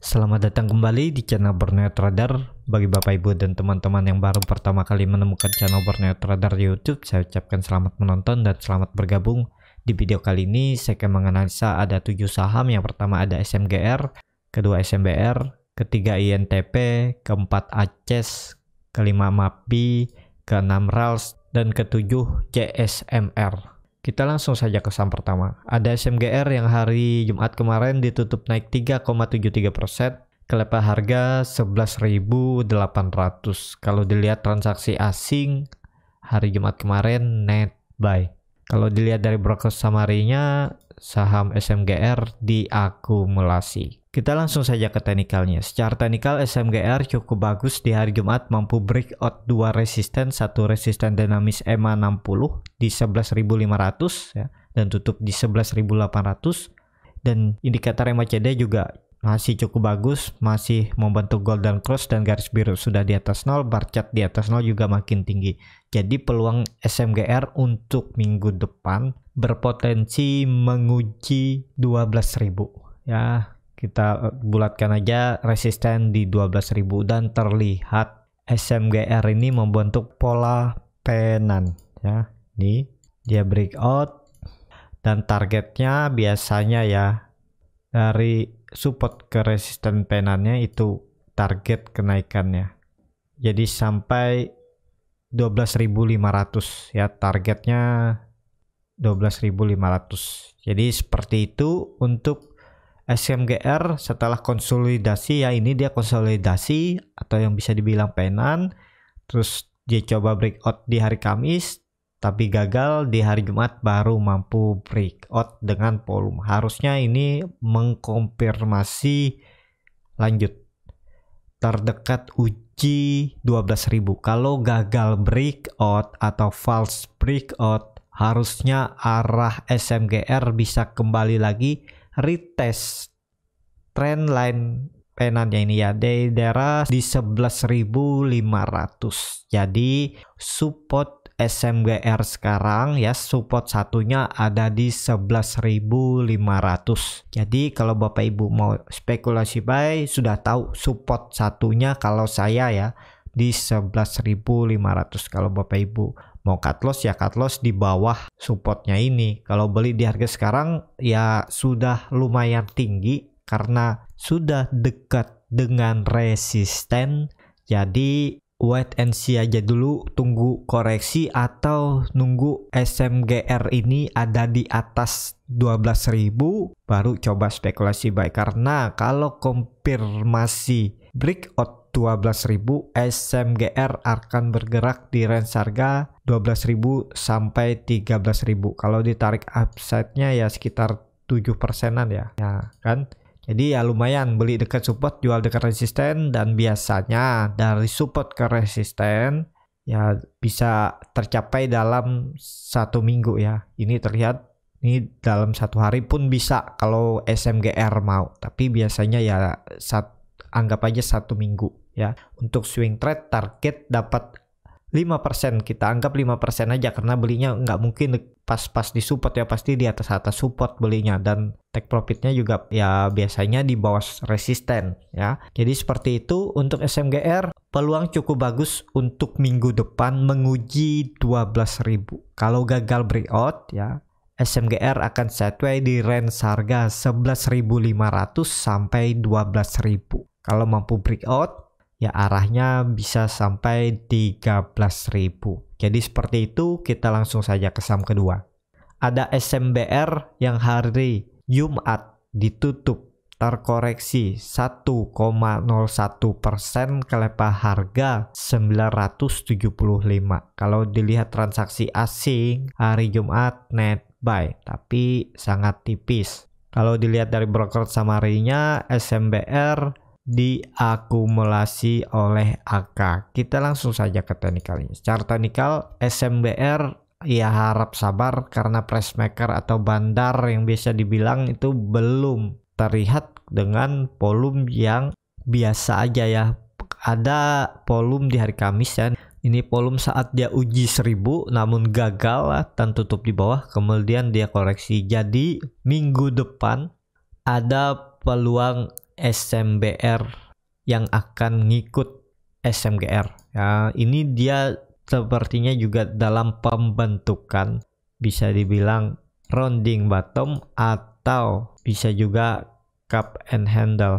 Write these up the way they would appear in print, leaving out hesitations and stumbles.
Selamat datang kembali di channel Borneo Trader. Bagi Bapak Ibu dan teman-teman yang baru pertama kali menemukan channel Borneo Trader di YouTube, saya ucapkan selamat menonton dan selamat bergabung. Di video kali ini saya akan menganalisa ada 7 saham. Yang pertama ada SMGR, kedua SMBR, ketiga INTP, keempat ACES, kelima MAPI, keenam RALS, dan ketujuh CSMR. Kita langsung saja ke saham pertama. Ada SMGR yang hari Jumat kemarin ditutup naik 3,73%. Kelepa harga 11.800. Kalau dilihat transaksi asing hari Jumat kemarin net buy. Kalau dilihat dari broker summary-nya, saham SMGR diakumulasi. Kita langsung saja ke teknikalnya. Secara teknikal SMGR cukup bagus di hari Jumat, mampu breakout 2 resisten, satu resisten dinamis EMA 60 di 11.500 ya, dan tutup di 11.800. Dan indikator MACD juga masih cukup bagus, masih membentuk golden cross dan garis biru sudah di atas 0, bar chart di atas 0 juga makin tinggi. Jadi peluang SMGR untuk minggu depan berpotensi menguji 12.000 ya. Kita bulatkan aja resisten di 12.000 dan terlihat SMGR ini membentuk pola penan ya. Nih dia breakout dan targetnya biasanya ya dari support ke resisten penannya itu target kenaikannya. Jadi sampai 12.500 ya, targetnya 12.500. Jadi seperti itu untuk SMGR setelah konsolidasi ya. Ini dia konsolidasi atau yang bisa dibilang penan. Terus dia coba breakout di hari Kamis tapi gagal, di hari Jumat baru mampu breakout dengan volume. Harusnya ini mengkonfirmasi lanjut terdekat uji 12.000. Kalau gagal breakout atau false breakout, harusnya arah SMGR bisa kembali lagi retest trendline penannya ini ya, di daerah di 11.500. Jadi support SMGR sekarang ya, support satunya ada di 11.500. Jadi kalau Bapak Ibu mau spekulasi buy, sudah tahu support satunya kalau saya ya di 11.500. Kalau Bapak Ibu mau cut loss ya cut loss di bawah supportnya ini. Kalau beli di harga sekarang ya sudah lumayan tinggi karena sudah dekat dengan resisten. Jadi wait and see aja dulu, tunggu koreksi atau nunggu SMGR ini ada di atas 12.000 baru coba spekulasi buy. Karena kalau konfirmasi breakout 12.000, SMGR akan bergerak di range harga 12.000 sampai 13.000. Kalau ditarik upside-nya ya sekitar 7%-an ya kan. Jadi ya lumayan, beli dekat support, jual dekat resisten, dan biasanya dari support ke resisten ya bisa tercapai dalam 1 minggu ya. Ini terlihat ini dalam 1 hari pun bisa kalau SMGR mau, tapi biasanya ya anggap aja 1 minggu ya. Untuk swing trade target dapat 5%, kita anggap 5% aja karena belinya nggak mungkin pas-pas di support ya, pasti di atas support belinya, dan take profitnya juga ya biasanya di bawah resisten ya. Jadi seperti itu untuk SMGR, peluang cukup bagus untuk minggu depan menguji 12.000. Kalau gagal breakout ya, SMGR akan sideways di range harga 11.500 sampai 12.000. Kalau mampu breakout ya arahnya bisa sampai 13.000. Jadi seperti itu. Kita langsung saja ke saham kedua. Ada SMBR yang hari Jumat ditutup terkoreksi 1,01%, kelepa harga 975. Kalau dilihat transaksi asing hari Jumat net buy tapi sangat tipis. Kalau dilihat dari broker summary-nya, SMBR diakumulasi oleh AK. Kita langsung saja ke teknikalnya. Secara teknikal SMBR ya harap sabar karena price maker atau bandar yang biasa dibilang itu belum terlihat dengan volume yang biasa aja ya. Ada volume di hari Kamis ya. Ini volume saat dia uji 1000 namun gagal dan tutup di bawah, kemudian dia koreksi. Jadi minggu depan ada peluang SMBR yang akan ngikut SMGR. Ya, ini dia sepertinya juga dalam pembentukan, bisa dibilang rounding bottom atau bisa juga cup and handle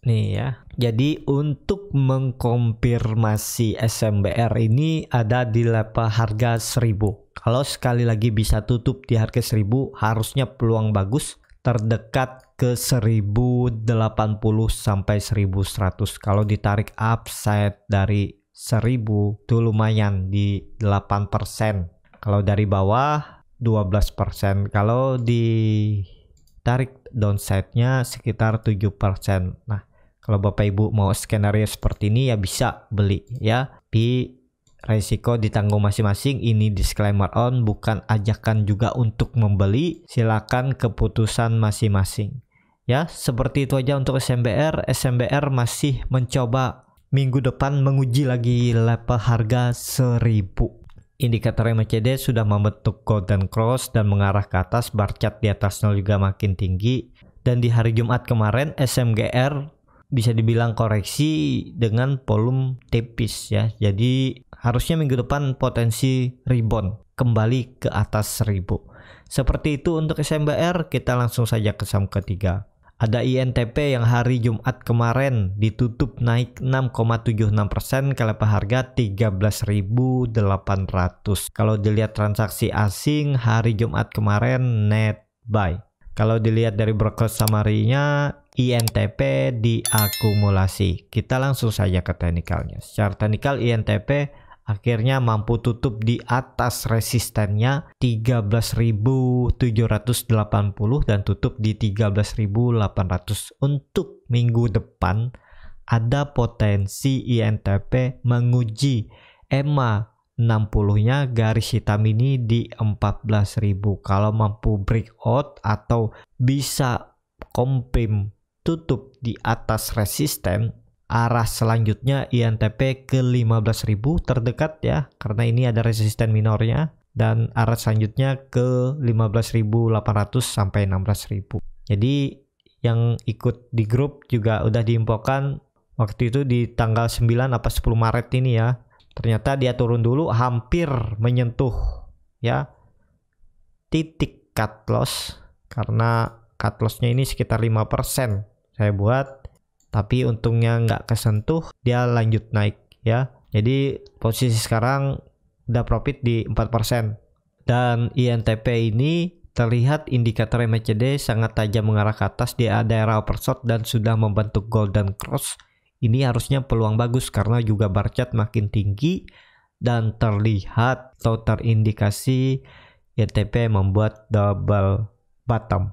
nih ya. Jadi untuk mengkonfirmasi SMBR ini ada di level harga 1000. Kalau sekali lagi bisa tutup di harga 1000, harusnya peluang bagus terdekat ke 1080 sampai 1100. Kalau ditarik upside dari 1000 itu lumayan di 8%. Kalau dari bawah 12%. Kalau ditarik downside-nya sekitar 7%. Nah, kalau Bapak Ibu mau skenario seperti ini ya bisa beli ya. Tapi resiko ditanggung masing-masing. Ini disclaimer on, bukan ajakan juga untuk membeli. Silakan keputusan masing-masing. Ya, seperti itu aja untuk SMBR. SMBR masih mencoba minggu depan menguji lagi level harga 1000. Indikator MACD sudah membentuk golden cross dan mengarah ke atas. Bar chart di atasnya juga makin tinggi. Dan di hari Jumat kemarin SMGR bisa dibilang koreksi dengan volume tipis ya. Jadi harusnya minggu depan potensi rebound kembali ke atas 1000. Seperti itu untuk SMBR. Kita langsung saja ke saham ketiga. Ada INTP yang hari Jumat kemarin ditutup naik 6,76% ke level harga 13.800. Kalau dilihat transaksi asing hari Jumat kemarin net buy. Kalau dilihat dari broker summary-nya, INTP diakumulasi. Kita langsung saja ke teknikalnya. Secara teknikal INTP akhirnya mampu tutup di atas resistennya 13.780 dan tutup di 13.800. Untuk minggu depan ada potensi INTP menguji EMA 60-nya garis hitam ini di 14.000. Kalau mampu breakout atau bisa confirm tutup di atas resisten, arah selanjutnya INTP ke 15.000 terdekat ya, karena ini ada resisten minornya, dan arah selanjutnya ke 15.800 sampai 16.000. Jadi yang ikut di grup juga udah diinfokan waktu itu di tanggal 9 apa 10 Maret ini ya. Ternyata dia turun dulu hampir menyentuh ya titik cut loss, karena cut lossnya ini sekitar 5% saya buat, tapi untungnya nggak kesentuh, dia lanjut naik ya. Jadi posisi sekarang udah profit di 4%. Dan INTP ini terlihat indikator MACD sangat tajam mengarah ke atas, dia ada daerah oversold dan sudah membentuk golden cross. Ini harusnya peluang bagus karena juga bar chart makin tinggi dan terlihat atau terindikasi INTP membuat double bottom.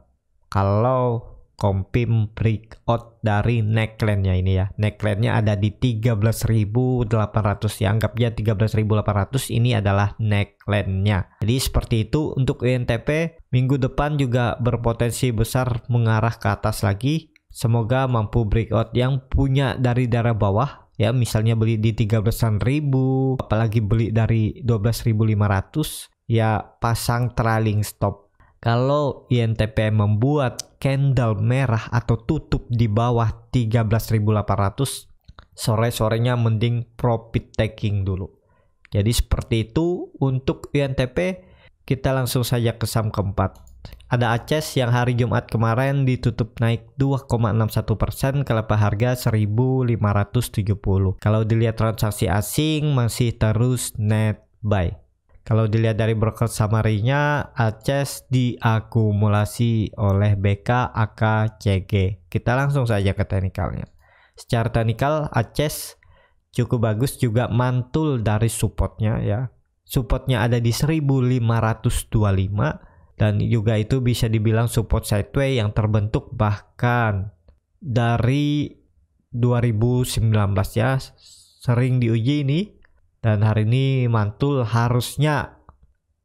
Kalau confirm breakout dari neckline-nya ini ya. Neckline-nya ada di 13.800 ya. Anggapnya 13.800 ini adalah neckline-nya. Jadi seperti itu untuk INTP. Minggu depan juga berpotensi besar mengarah ke atas lagi. Semoga mampu breakout. Yang punya dari daerah bawah ya, misalnya beli di 13.000, apalagi beli dari 12.500 ya, pasang trailing stop. Kalau INTP membuat candle merah atau tutup di bawah 13.800, sore-sorenya mending profit taking dulu. Jadi seperti itu untuk INTP. Kita langsung saja ke saham keempat. Ada ACES yang hari Jumat kemarin ditutup naik 2,61% ke level harga 1.570. Kalau dilihat transaksi asing masih terus net buy. Kalau dilihat dari broker summary-nya, ACES diakumulasi oleh BK AKCG. Kita langsung saja ke teknikalnya. Secara teknikal ACES cukup bagus, juga mantul dari supportnya ya. Supportnya ada di 1.525. Dan juga itu bisa dibilang support sideways yang terbentuk bahkan dari 2019 ya, sering diuji ini, dan hari ini mantul. Harusnya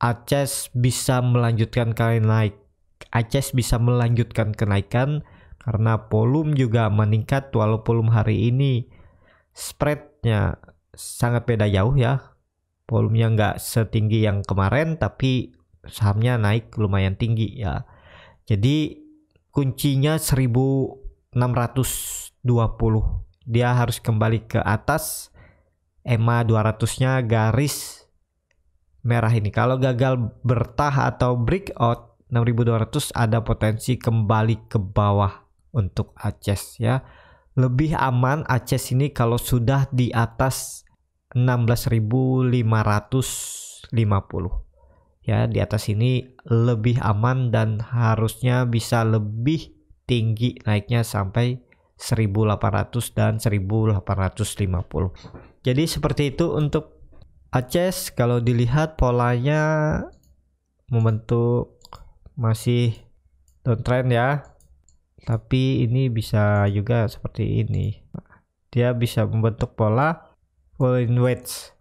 ACES bisa melanjutkan naik. ACES bisa melanjutkan kenaikan karena volume juga meningkat, walaupun hari ini spreadnya sangat beda jauh ya. Volumenya nggak setinggi yang kemarin, tapi sahamnya naik lumayan tinggi ya. Jadi kuncinya 1.600 Dia harus kembali ke atas EMA 200-nya garis merah ini. Kalau gagal bertahan atau breakout 6200 ada potensi kembali ke bawah untuk ACES ya. Lebih aman ACES ini kalau sudah di atas 16.550 ya. Di atas ini lebih aman dan harusnya bisa lebih tinggi naiknya sampai 1800 dan 1850. Jadi seperti itu untuk ACES. Kalau dilihat polanya membentuk masih downtrend ya, tapi ini bisa juga seperti ini, dia bisa membentuk pola falling wedge.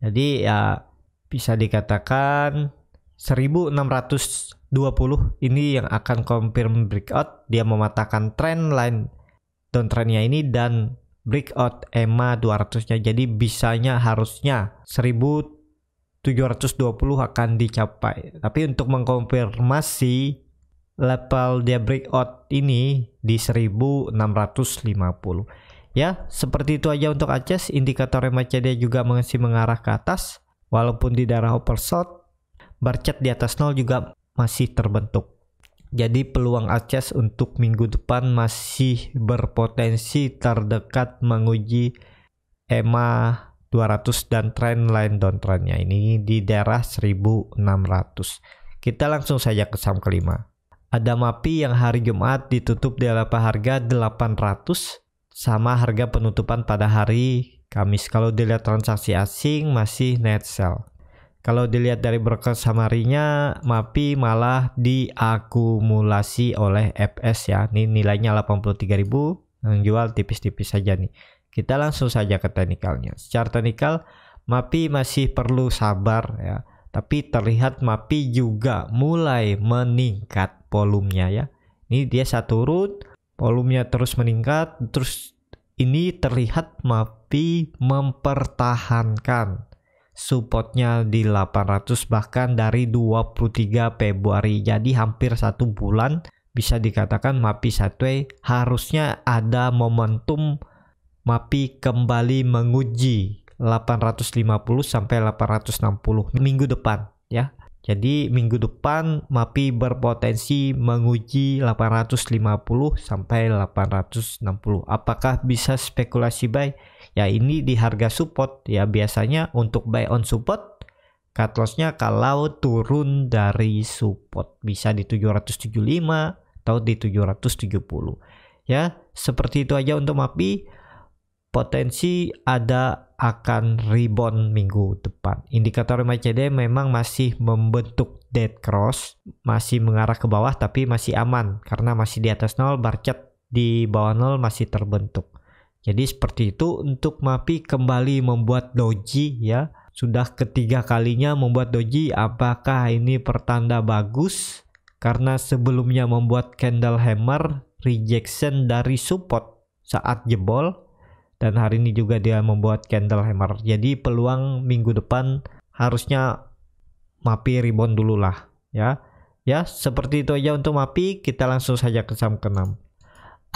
Jadi ya bisa dikatakan 1620 ini yang akan confirm breakout. Dia mematahkan trend line downtrendnya ini dan breakout EMA 200-nya. Jadi bisanya harusnya 1720 akan dicapai. Tapi untuk mengkonfirmasi level dia breakout ini di 1650. Ya, seperti itu aja untuk ACES. Indikator MACD juga masih mengarah ke atas. Walaupun di daerah oversold, bar chart di atas 0 juga masih terbentuk. Jadi peluang ACES untuk minggu depan masih berpotensi terdekat menguji EMA 200 dan trendline downtrendnya ini di daerah 1600. Kita langsung saja ke saham kelima. Ada MAPI yang hari Jumat ditutup di level harga 800 sama harga penutupan pada hari Kamis. Kalau dilihat transaksi asing masih net sell. Kalau dilihat dari broker summary-nya, MAPI malah diakumulasi oleh FS ya. Ini nilainya 83.000, yang jual tipis-tipis saja nih. Kita langsung saja ke teknikalnya. Secara teknikal, MAPI masih perlu sabar ya. Tapi terlihat MAPI juga mulai meningkat volumenya ya. Ini dia satu turun, volumenya terus meningkat. Terus ini terlihat MAPI mempertahankan supportnya di 800 bahkan dari 23 Februari. Jadi hampir 1 bulan bisa dikatakan MAPI sideways. Harusnya ada momentum MAPI kembali menguji 850 sampai 860 minggu depan ya. Jadi minggu depan MAPI berpotensi menguji 850 sampai 860. Apakah bisa spekulasi buy? Ya ini di harga support ya. Biasanya untuk buy on support cut loss-nya kalau turun dari support bisa di 775 atau di 770 ya. Seperti itu aja untuk MAPI. Potensi ada akan rebound minggu depan. Indikator MACD memang masih membentuk dead cross, masih mengarah ke bawah tapi masih aman karena masih di atas 0, bar chart di bawah 0 masih terbentuk. Jadi seperti itu untuk MAPI kembali membuat doji ya. Sudah ketiga kalinya membuat doji. Apakah ini pertanda bagus? Karena sebelumnya membuat candle hammer rejection dari support saat jebol. Dan hari ini juga dia membuat candle hammer. Jadi peluang minggu depan harusnya MAPI rebound dulu lah ya. Ya seperti itu aja untuk MAPI. Kita langsung saja ke saham ke-6.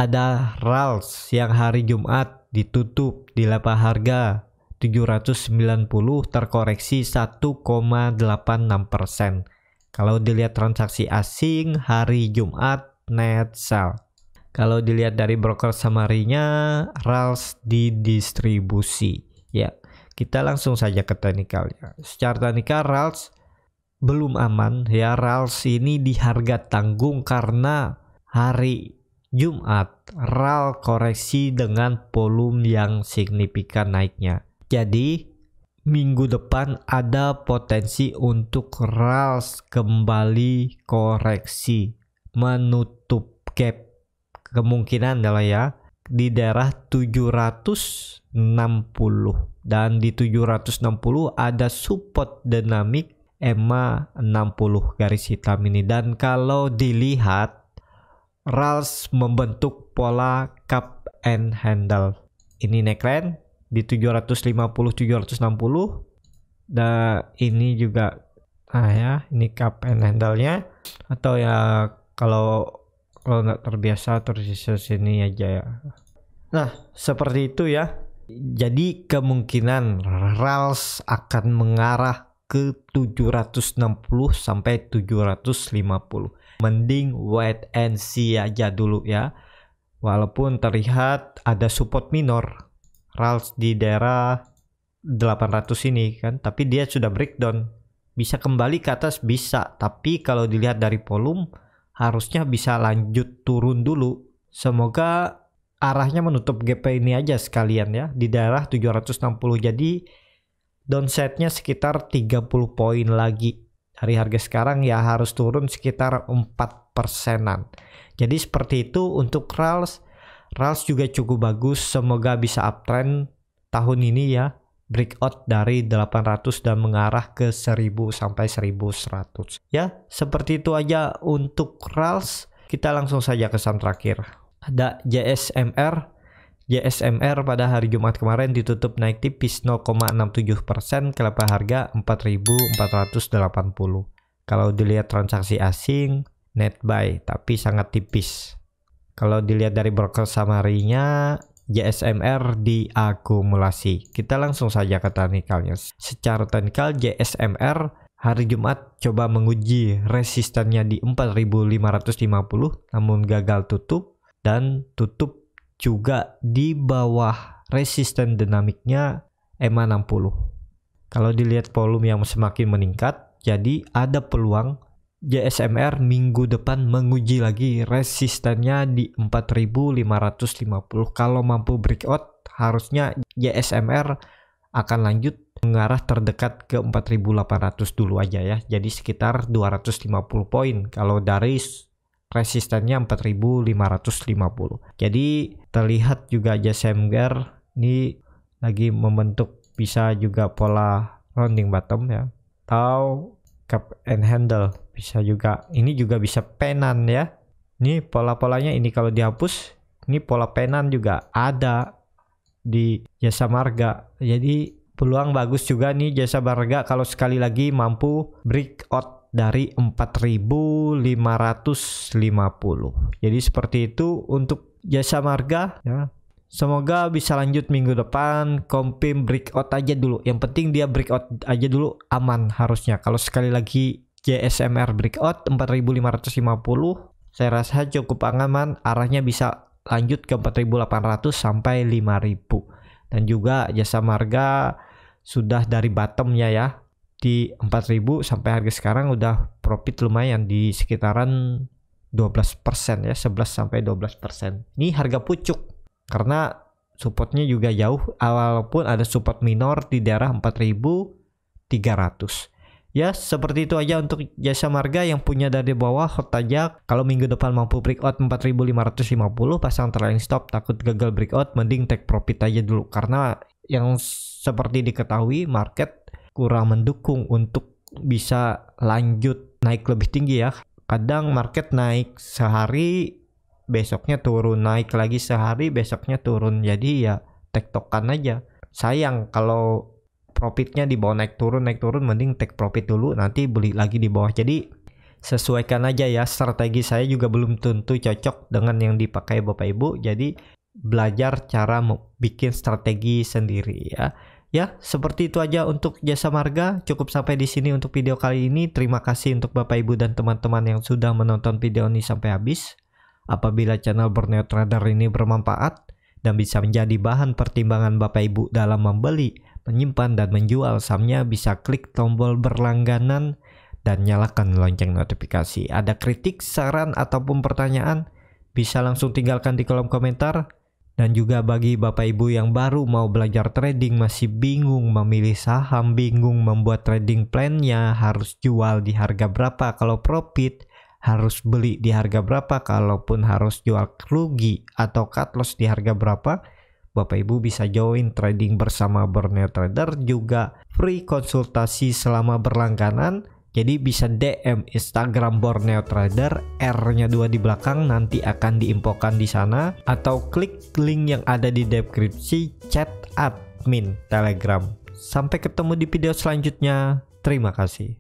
Ada RALS yang hari Jumat ditutup di level harga 790 terkoreksi 1,86%. Kalau dilihat transaksi asing hari Jumat net sell. Kalau dilihat dari broker summary-nya, RALS didistribusi ya. Kita langsung saja ke teknikalnya. Secara teknikal RALS belum aman ya. RALS ini di harga tanggung karena hari Jumat RAL koreksi dengan volume yang signifikan naiknya. Jadi minggu depan ada potensi untuk RALS kembali koreksi menutup gap. Kemungkinan adalah ya di daerah 760 dan di 760 ada support dinamik EMA 60 garis hitam ini. Dan kalau dilihat RALS membentuk pola cup and handle. Ini neckline di 750 760 dan ini juga ya ini cup and handle-nya atau ya kalau nggak terbiasa terus sini aja ya. Nah, seperti itu ya. Jadi kemungkinan RALS akan mengarah ke 760 sampai 750. Mending wait and see aja dulu ya. Walaupun terlihat ada support minor RALS di daerah 800 ini kan, tapi dia sudah breakdown. Bisa kembali ke atas bisa, tapi kalau dilihat dari volume harusnya bisa lanjut turun dulu. Semoga arahnya menutup gap ini aja sekalian ya di daerah 760. Jadi downside-nya sekitar 30 poin lagi. Dari harga sekarang ya harus turun sekitar 4%-an. Jadi seperti itu untuk RALS. RALS juga cukup bagus, semoga bisa uptrend tahun ini ya. Breakout dari 800 dan mengarah ke 1000 sampai 1100. Ya, seperti itu aja untuk RALS. Kita langsung saja ke saham terakhir. Ada JSMR. JSMR pada hari Jumat kemarin ditutup naik tipis 0,67% ke level harga 4.480. Kalau dilihat transaksi asing, net buy, tapi sangat tipis. Kalau dilihat dari broker summary-nya, JSMR diakumulasi. Kita langsung saja ke teknikalnya. Secara teknikal, JSMR hari Jumat coba menguji resistannya di 4.550, namun gagal tutup. Dan tutup juga di bawah resisten dinamiknya EMA 60. Kalau dilihat volume yang semakin meningkat, jadi ada peluang JSMR minggu depan menguji lagi resistennya di 4.550. Kalau mampu breakout, harusnya JSMR akan lanjut mengarah terdekat ke 4.800 dulu aja ya. Jadi sekitar 250 poin kalau dari resistennya 4.550. Jadi terlihat juga JSMR ini lagi membentuk bisa juga pola rounding bottom ya, atau cup and handle bisa juga. Ini juga bisa penan ya. Ini pola-polanya ini kalau dihapus, ini pola penan juga ada di Jasa Marga. Jadi peluang bagus juga nih Jasa Marga kalau sekali lagi mampu breakout dari 4.550. Jadi seperti itu untuk Jasa Marga ya. Semoga bisa lanjut minggu depan. Kompim breakout aja dulu. Yang penting dia breakout aja dulu, aman harusnya. Kalau sekali lagi JSMR breakout 4.550, saya rasa cukup aman. Arahnya bisa lanjut ke 4.800 sampai 5.000. Dan juga Jasa Marga sudah dari bottomnya ya di 4.000 sampai harga sekarang udah profit lumayan di sekitaran 12% ya, 11 sampai 12%. Ini harga pucuk karena supportnya juga jauh, walaupun ada support minor di daerah 4.300. Ya, seperti itu aja untuk Jasa Marga. Yang punya dari bawah hot aja. Kalau minggu depan mampu breakout 4.550, pasang trailing stop. Takut gagal breakout, mending take profit aja dulu. Karena yang seperti diketahui market kurang mendukung untuk bisa lanjut naik lebih tinggi ya. Kadang market naik sehari, besoknya turun, naik lagi sehari, besoknya turun. Jadi ya tektokan aja. Sayang kalau profitnya di bawah naik turun, mending take profit dulu, nanti beli lagi di bawah. Jadi sesuaikan aja ya. Strategi saya juga belum tentu cocok dengan yang dipakai Bapak Ibu. Jadi belajar cara bikin strategi sendiri ya. Ya, seperti itu aja untuk Jasa Marga. Cukup sampai di sini untuk video kali ini. Terima kasih untuk Bapak Ibu dan teman-teman yang sudah menonton video ini sampai habis. Apabila channel Borneo Trader ini bermanfaat dan bisa menjadi bahan pertimbangan Bapak Ibu dalam membeli, menyimpan, dan menjual sahamnya, bisa klik tombol berlangganan dan nyalakan lonceng notifikasi. Ada kritik, saran, ataupun pertanyaan, bisa langsung tinggalkan di kolom komentar. Dan juga bagi Bapak Ibu yang baru mau belajar trading, masih bingung memilih saham, bingung membuat trading plan-nya, harus jual di harga berapa kalau profit, harus beli di harga berapa, kalaupun harus jual rugi atau cut loss di harga berapa, Bapak Ibu bisa join trading bersama Borneo Trader, juga free konsultasi selama berlangganan. Jadi bisa DM Instagram Borneo Trader, R-nya 2 di belakang, nanti akan diinfokan di sana, atau klik link yang ada di deskripsi chat admin Telegram. Sampai ketemu di video selanjutnya. Terima kasih.